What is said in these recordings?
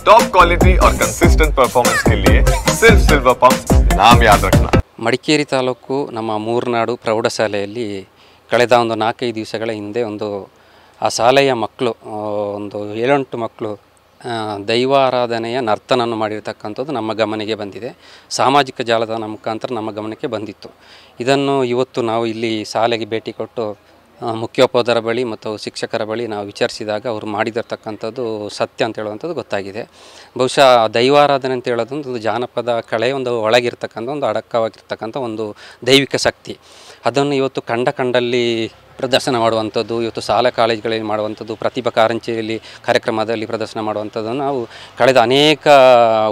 Top quality और consistent performance के लिए सिर्फ सिल्वर पंप नाम याद रखना। ಮಡಿಕೇರಿ ತಾಲೂಕು ನಮ್ಮ ಮೂರ್ನಾಡು ಪ್ರೌಢಶಾಲೆಯಲ್ಲಿ ಕಳೆದ ಒಂದು 4-5 ದಿವಸಗಳ ಹಿಂದೆ ಆ ಶಾಲೆಯ ಮಕ್ಕಳು ಒಂದು 7-8 ಮಕ್ಕಳು ದೈವಾರಾಧನೆಯ ನರ್ತನವನ್ನು ಮಾಡಿರ್ತಕ್ಕಂಥದ್ದು ನಮ್ಮ ಗಮನಕ್ಕೆ ಬಂದಿದೆ. ಸಾಮಾಜಿಕ ಜಾಲತಾಣ ಮುಖಾಂತರ ನಮ್ಮ ಗಮನಕ್ಕೆ ಬಂದಿತ್ತು. ಇದನ್ನು ಇವತ್ತು ನಾವು ಇಲ್ಲಿ ಶಾಲೆಗೆ ಭೇಟಿ ಕೊಟ್ಟು ಮುಖ್ಯೋಪಾಧ್ಯಾಯರ ಬಳಿ ಮತ್ತು ಶಿಕ್ಷಕರ ಬಳಿ ನಾವು ವಿಚಾರಿಸಿದಾಗ ಅವರು ಮಾಡಿದಿರ್ತಕ್ಕಂಥದ್ದು ಸತ್ಯ ಅಂತ ಹೇಳುವಂಥದ್ದು ಗೊತ್ತಾಗಿದೆ. ಬಹುಶಃ ದೈವಾರಾಧನೆ ಅಂತ ಹೇಳೋದು ಒಂದು ಜಾನಪದ ಕಳೆ, ಒಂದು ಒಳಗಿರ್ತಕ್ಕಂಥ ಒಂದು ಅಡಕವಾಗಿರ್ತಕ್ಕಂಥ ಒಂದು ದೈವಿಕ ಶಕ್ತಿ. ಅದನ್ನು ಇವತ್ತು ಕಂಡಲ್ಲಿ ಪ್ರದರ್ಶನ ಮಾಡುವಂಥದ್ದು, ಇವತ್ತು ಶಾಲಾ ಕಾಲೇಜುಗಳಲ್ಲಿ ಮಾಡುವಂಥದ್ದು, ಪ್ರತಿಭಾ ಕಾರಂಜಿಯಲ್ಲಿ ಕಾರ್ಯಕ್ರಮದಲ್ಲಿ ಪ್ರದರ್ಶನ ಮಾಡುವಂಥದ್ದನ್ನು ನಾವು ಕಳೆದ ಅನೇಕ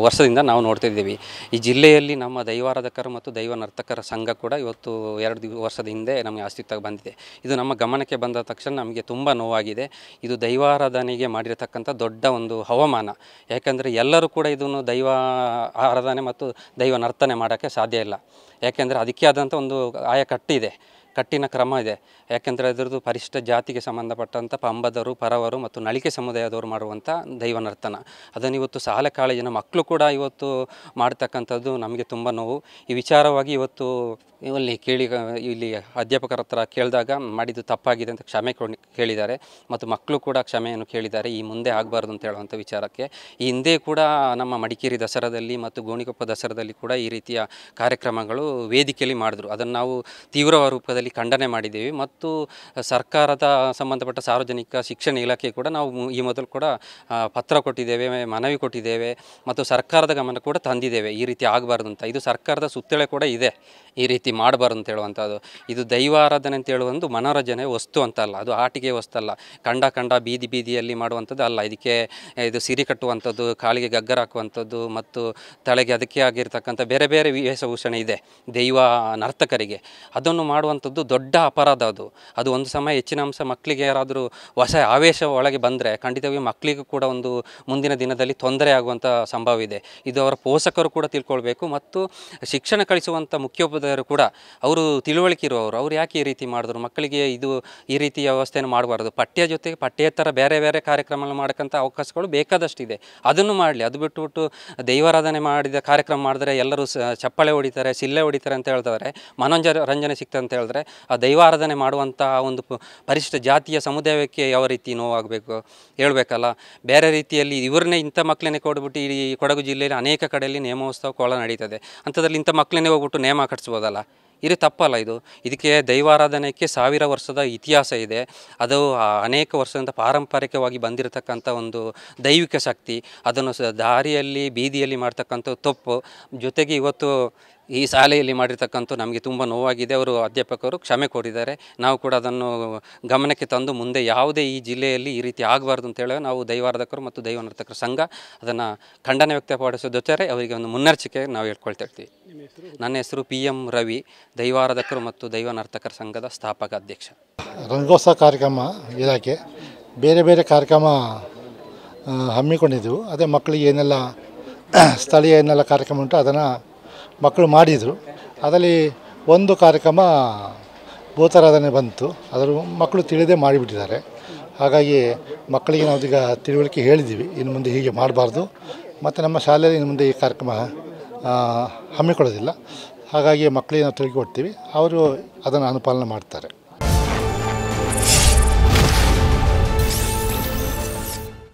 ವರ್ಷದಿಂದ ನಾವು ನೋಡ್ತಿದ್ದೀವಿ. ಈ ಜಿಲ್ಲೆಯಲ್ಲಿ ನಮ್ಮ ದೈವಾರಾಧಕರು ಮತ್ತು ದೈವ ನರ್ತಕರ ಸಂಘ ಕೂಡ ಇವತ್ತು 2 ವರ್ಷದ ಹಿಂದೆ ನಮಗೆ ಅಸ್ತಿತ್ವಕ್ಕೆ ಬಂದಿದೆ. ಇದು ನಮ್ಮ ಗಮನಕ್ಕೆ ಬಂದ ತಕ್ಷಣ ನಮಗೆ ತುಂಬ ನೋವಾಗಿದೆ. ಇದು ದೈವಾರಾಧನೆಗೆ ಮಾಡಿರತಕ್ಕಂಥ ದೊಡ್ಡ ಒಂದು ಅವಮಾನ. ಯಾಕೆಂದರೆ ಎಲ್ಲರೂ ಕೂಡ ಇದನ್ನು ದೈವ ಆರಾಧನೆ ಮತ್ತು ದೈವ ನರ್ತನೆ ಮಾಡೋಕ್ಕೆ ಸಾಧ್ಯ ಇಲ್ಲ. ಯಾಕೆಂದರೆ ಅದಕ್ಕೆ ಆದಂಥ ಒಂದು ಕಟ್ಟಿದೆ, ಕಟ್ಟಿನ ಕ್ರಮ ಇದೆ. ಯಾಕೆಂದರೆ ಅದರದ್ದು ಪರಿಶಿಷ್ಟ ಜಾತಿಗೆ ಸಂಬಂಧಪಟ್ಟಂಥ ಪಂಬದರು, ಪರವರು ಮತ್ತು ನಳಿಕೆ ಸಮುದಾಯದವರು ಮಾಡುವಂಥ ದೈವ ನರ್ತನ. ಅದನ್ನು ಇವತ್ತು ಶಾಲೆ ಕಾಲೇಜಿನ ಮಕ್ಕಳು ಕೂಡ ಇವತ್ತು ಮಾಡ್ತಕ್ಕಂಥದ್ದು ನಮಗೆ ತುಂಬ ನೋವು. ಈ ವಿಚಾರವಾಗಿ ಇವತ್ತು ಇಲ್ಲಿ ಅಧ್ಯಾಪಕರ ಹತ್ರ ಕೇಳಿದಾಗ ಮಾಡಿದ್ದು ತಪ್ಪಾಗಿದೆ ಅಂತ ಕ್ಷಮೆ ಕೇಳಿದ್ದಾರೆ ಮತ್ತು ಮಕ್ಕಳು ಕೂಡ ಕ್ಷಮೆಯನ್ನು ಕೇಳಿದ್ದಾರೆ. ಈ ಮುಂದೆ ಆಗಬಾರ್ದು ಅಂತ ಹೇಳುವಂಥ ವಿಚಾರಕ್ಕೆ ಈ ಹಿಂದೆ ಕೂಡ ನಮ್ಮ ಮಡಿಕೇರಿ ದಸರಾದಲ್ಲಿ ಮತ್ತು ಗೋಣಿಕೊಪ್ಪ ದಸರಾದಲ್ಲಿ ಕೂಡ ಈ ರೀತಿಯ ಕಾರ್ಯಕ್ರಮಗಳು ವೇದಿಕೆಯಲ್ಲಿ ಮಾಡಿದ್ರು. ಅದನ್ನು ನಾವು ತೀವ್ರ ರೂಪದಲ್ಲಿ ಖಂಡನೆ ಮಾಡಿದ್ದೀವಿ ಮತ್ತು ಸರ್ಕಾರದ ಸಂಬಂಧಪಟ್ಟ ಸಾರ್ವಜನಿಕ ಶಿಕ್ಷಣ ಇಲಾಖೆ ಕೂಡ ನಾವು ಈ ಮೊದಲು ಕೂಡ ಪತ್ರ ಕೊಟ್ಟಿದ್ದೇವೆ, ಮನವಿ ಕೊಟ್ಟಿದ್ದೇವೆ ಮತ್ತು ಸರ್ಕಾರದ ಗಮನ ಕೂಡ ತಂದಿದ್ದೇವೆ ಈ ರೀತಿ ಆಗಬಾರ್ದು ಅಂತ. ಇದು ಸರ್ಕಾರದ ಸುತ್ತೋಲೆ ಕೂಡ ಇದೆ, ಈ ರೀತಿ ಮಾಡಬಾರ್ದು ಅಂತ ಹೇಳುವಂಥದ್ದು. ಇದು ದೈವಾರಾಧನೆ ಅಂತ ಹೇಳುವಂದು ಮನೋರಂಜನೆ ವಸ್ತು ಅಂತಲ್ಲ, ಅದು ಆಟಿಕೆ ವಸ್ತು ಅಲ್ಲ. ಕಂಡ ಬೀದಿಯಲ್ಲಿ ಮಾಡುವಂಥದ್ದು ಅಲ್ಲ. ಇದು ಸಿರಿ ಕಟ್ಟುವಂಥದ್ದು, ಕಾಲಿಗೆ ಗಗ್ಗರ ಹಾಕುವಂಥದ್ದು ಮತ್ತು ತಲೆಗೆ ಅದಕ್ಕೆ ಆಗಿರ್ತಕ್ಕಂಥ ಬೇರೆ ಬೇರೆ ವೇಷಭೂಷಣ ಇದೆ ದೈವ ನರ್ತಕರಿಗೆ. ಅದನ್ನು ಮಾಡುವಂಥದ್ದು ದೊಡ್ಡ ಅಪರಾಧ. ಅದು ಒಂದು ಸಮಯ ಹೆಚ್ಚಿನ ಅಂಶ ಮಕ್ಕಳಿಗೆ ಯಾರಾದರೂ ಹೊಸ ಆವೇಶ ಒಳಗೆ ಬಂದರೆ ಖಂಡಿತವಾಗಿ ಮಕ್ಕಳಿಗೂ ಕೂಡ ಒಂದು ಮುಂದಿನ ದಿನದಲ್ಲಿ ತೊಂದರೆ ಆಗುವಂಥ ಸಂಭವ ಇದೆ. ಇದು ಅವರ ಪೋಷಕರು ಕೂಡ ತಿಳ್ಕೊಳ್ಬೇಕು ಮತ್ತು ಶಿಕ್ಷಣ ಕಲಿಸುವಂಥ ಮುಖ್ಯೋಪಾಧ್ಯಾಯರು ಕೂಡ ಅವರು ತಿಳುವಳಿಕೆ ಇರುವವರು. ಅವ್ರು ಯಾಕೆ ಈ ರೀತಿ ಮಾಡಿದ್ರು, ಮಕ್ಕಳಿಗೆ ಇದು ಈ ರೀತಿಯ ವ್ಯವಸ್ಥೆಯನ್ನು ಮಾಡಬಾರ್ದು. ಪಠ್ಯ ಜೊತೆಗೆ ಪಠ್ಯೇತರ ಬೇರೆ ಬೇರೆ ಕಾರ್ಯಕ್ರಮಗಳು ಮಾಡೋಕ್ಕಂಥ ಅವಕಾಶಗಳು ಬೇಕಾದಷ್ಟಿದೆ, ಅದನ್ನು ಮಾಡಲಿ. ಅದು ಬಿಟ್ಟುಬಿಟ್ಟು ದೈವಾರಾಧನೆ ಮಾಡಿದ ಕಾರ್ಯಕ್ರಮ ಮಾಡಿದ್ರೆ ಎಲ್ಲರೂ ಚಪ್ಪಾಳೆ ಹೊಡಿತಾರೆ, ಸಿಲ್ಲೆ ಹೊಡಿತಾರೆ ಅಂತ ಹೇಳ್ತಾರೆ, ಮನೋರಂಜನೆ ಸಿಗ್ತದೆ ಅಂತ ಹೇಳಿದ್ರೆ ಆ ದೈವಾರಾಧನೆ ಮಾಡುವಂಥ ಒಂದು ಪರಿಶಿಷ್ಟ ಜಾತಿಯ ಸಮುದಾಯಕ್ಕೆ ಯಾವ ರೀತಿ ನೋವಾಗಬೇಕು ಹೇಳಬೇಕಲ್ಲ. ಬೇರೆ ರೀತಿಯಲ್ಲಿ ಇವ್ರನ್ನೇ ಇಂಥ ಮಕ್ಕಳನ್ನೇ ಕೊಡ್ಬಿಟ್ಟು ಈ ಕೊಡಗು ಜಿಲ್ಲೆಯಲ್ಲಿ ಅನೇಕ ಕಡೆಯಲ್ಲಿ ನೇಮೋತ್ಸವ ಕೋಲ ನಡೀತದೆ. ಅಂಥದ್ರಲ್ಲಿ ಇಂಥ ಮಕ್ಕಳನ್ನೇ ಹೋಗ್ಬಿಟ್ಟು ನೇಮ ಕಟ್ಸ್ಬೋದಲ್ಲ, ಇದು ತಪ್ಪಲ್ಲ. ಇದಕ್ಕೆ ದೈವಾರಾಧನೆಗೆ 1000 ವರ್ಷದ ಇತಿಹಾಸ ಇದೆ. ಅದು ಅನೇಕ ವರ್ಷದಿಂದ ಪಾರಂಪರಿಕವಾಗಿ ಬಂದಿರತಕ್ಕಂಥ ಒಂದು ದೈವಿಕ ಶಕ್ತಿ. ಅದನ್ನು ದಾರಿಯಲ್ಲಿ ಬೀದಿಯಲ್ಲಿ ಮಾಡ್ತಕ್ಕಂಥ ತಪ್ಪು. ಜೊತೆಗೆ ಇವತ್ತು ಈ ಶಾಲೆಯಲ್ಲಿ ಮಾಡಿರ್ತಕ್ಕಂಥ ನಮಗೆ ತುಂಬ ನೋವಾಗಿದೆ. ಅವರು ಅಧ್ಯಾಪಕರು ಕ್ಷಮೆ ಕೋರಿದ್ದಾರೆ. ನಾವು ಕೂಡ ಅದನ್ನು ಗಮನಕ್ಕೆ ತಂದು ಮುಂದೆ ಯಾವುದೇ ಈ ಜಿಲ್ಲೆಯಲ್ಲಿ ಈ ರೀತಿ ಆಗಬಾರ್ದು ಅಂತೇಳಿ ನಾವು ದೈವಾರಾಧಕರು ಮತ್ತು ದೈವ ನರ್ತಕರ ಸಂಘ ಅದನ್ನು ಖಂಡನೆ ವ್ಯಕ್ತಪಡಿಸೋ ಜೊತೆ ಅವರಿಗೆ ಒಂದು ಮುನ್ನೆಚ್ಚರಿಕೆ ನಾವು ಹೇಳ್ಕೊಳ್ತಾ ಇರ್ತೀವಿ. ನನ್ನ ಹೆಸರು PM ರವಿ, ದೈವಾರಾಧಕರು ಮತ್ತು ದೈವ ನರ್ತಕರ ಸಂಘದ ಸ್ಥಾಪಕ ಅಧ್ಯಕ್ಷ. ರಂಗೋತ್ಸವ ಕಾರ್ಯಕ್ರಮ ಇಲಾಖೆ ಬೇರೆ ಬೇರೆ ಕಾರ್ಯಕ್ರಮ ಹಮ್ಮಿಕೊಂಡಿದ್ದೆವು. ಅದೇ ಮಕ್ಕಳಿಗೆ ಏನೆಲ್ಲ ಸ್ಥಳೀಯ ಏನೆಲ್ಲ ಕಾರ್ಯಕ್ರಮ ಉಂಟು ಅದನ್ನು ಮಕ್ಕಳು ಮಾಡಿದರು. ಅದರಲ್ಲಿ ಒಂದು ಕಾರ್ಯಕ್ರಮ ಭೂತಾರಾಧನೆ ಬಂತು. ಅದರ ಮಕ್ಕಳು ತಿಳಿದೇ ಮಾಡಿಬಿಟ್ಟಿದ್ದಾರೆ. ಹಾಗಾಗಿ ಮಕ್ಕಳಿಗೆ ನಾವೀಗ ತಿಳುವಳಿಕೆ ಹೇಳಿದ್ದೀವಿ, ಇನ್ನು ಮುಂದೆ ಹೀಗೆ ಮಾಡಬಾರ್ದು ಮತ್ತು ನಮ್ಮ ಶಾಲೆಯಲ್ಲಿ ಇನ್ನು ಮುಂದೆ ಈ ಕಾರ್ಯಕ್ರಮ ಹಮ್ಮಿಕೊಳ್ಳೋದಿಲ್ಲ. ಹಾಗಾಗಿ ಮಕ್ಕಳಿಗೆ ನಾವು ತಿಳಿಕೊಡ್ತೀವಿ, ಅವರು ಅದನ್ನು ಅನುಪಾಲನೆ ಮಾಡ್ತಾರೆ.